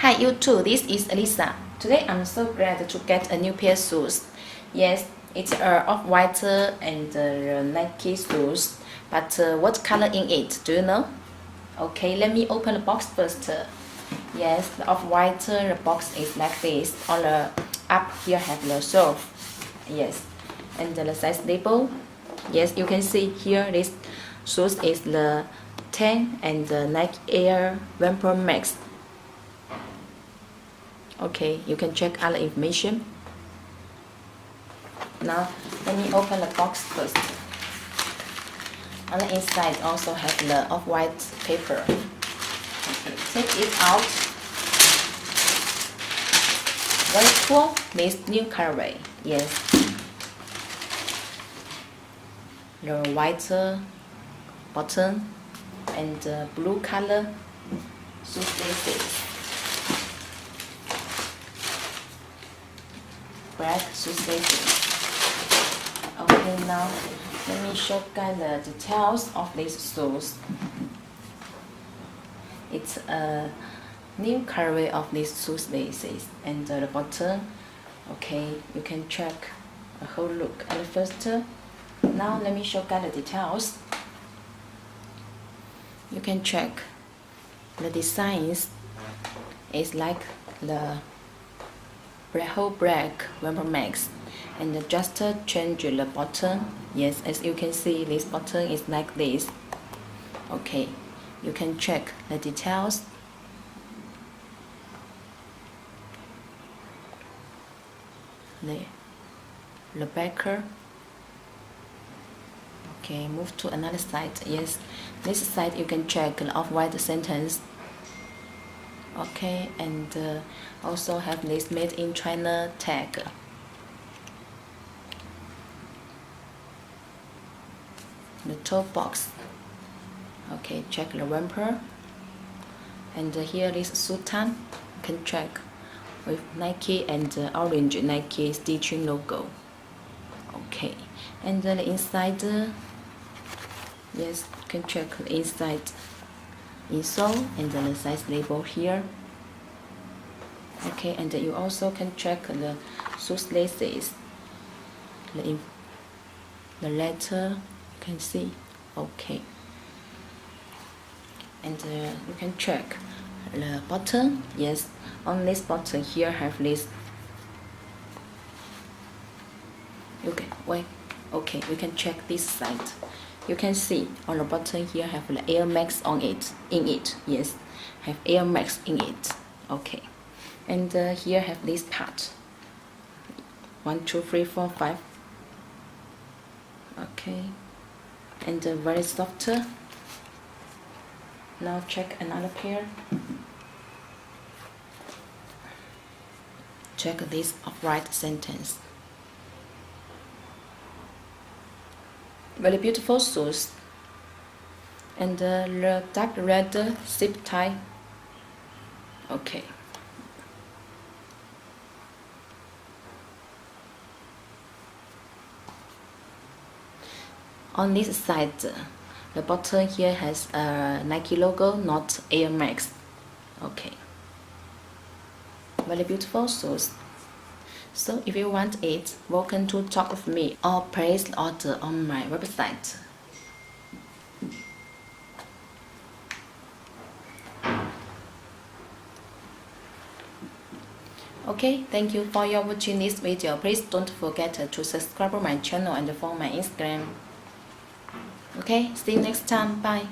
Hi YouTube, this is Elisa. Today I'm so glad to get a new pair of shoes. Yes, it's off-white and Nike shoes. But what color in it? Do you know? Okay, let me open the box first. Yes, the off-white box is like this. On the up here have the sole. Yes, and the size label. Yes, you can see here this shoes is the 10 and the Nike Air Vapormax. Okay, you can check other information. Now let me open the box first. On the inside also have the off-white paper. Okay, take it out. Very cool, this new colorway. Yes, the white button and blue color shoes laces. Black shoes laces. Okay, now let me show you the details of these shoes. It's a new colorway of these shoes laces and the bottom. Okay, you can check a whole look at first. Now let me show you the details. You can check the designs. It's like the whole black Vapormax, and just change the button. Yes, as you can see, this button is like this. Okay, you can check the details. The backer. Okay, move to another side. Yes, this side you can check the off-white sentence. Okay, and also have this made in China tag. The toe box. Okay, check the bumper. And here is Sultan. You can check with Nike and orange Nike stitching logo. Okay, and the inside. Yes, you can check the inside insole and the size label here. Okay, and you also can check the shoes laces. The letter you can see. Okay, and you can check the button. Yes, on this button here have this. Okay, wait. Okay, we can check this side. You can see on the button here have the Air Max on it. In it, yes, have Air Max in it. Okay, and here have this part. 1, 2, 3, 4, 5. Okay, and very soft. Now check another pair. Check this upright sentence. Very beautiful shoes, and the dark red zip tie. Okay, on this side the bottom here has a Nike logo, not Air Max. Okay, very beautiful shoes. So if you want it, welcome to talk with me or place order on my website. Okay, thank you for your watching this video. Please don't forget to subscribe to my channel and follow my Instagram. Okay, see you next time. Bye.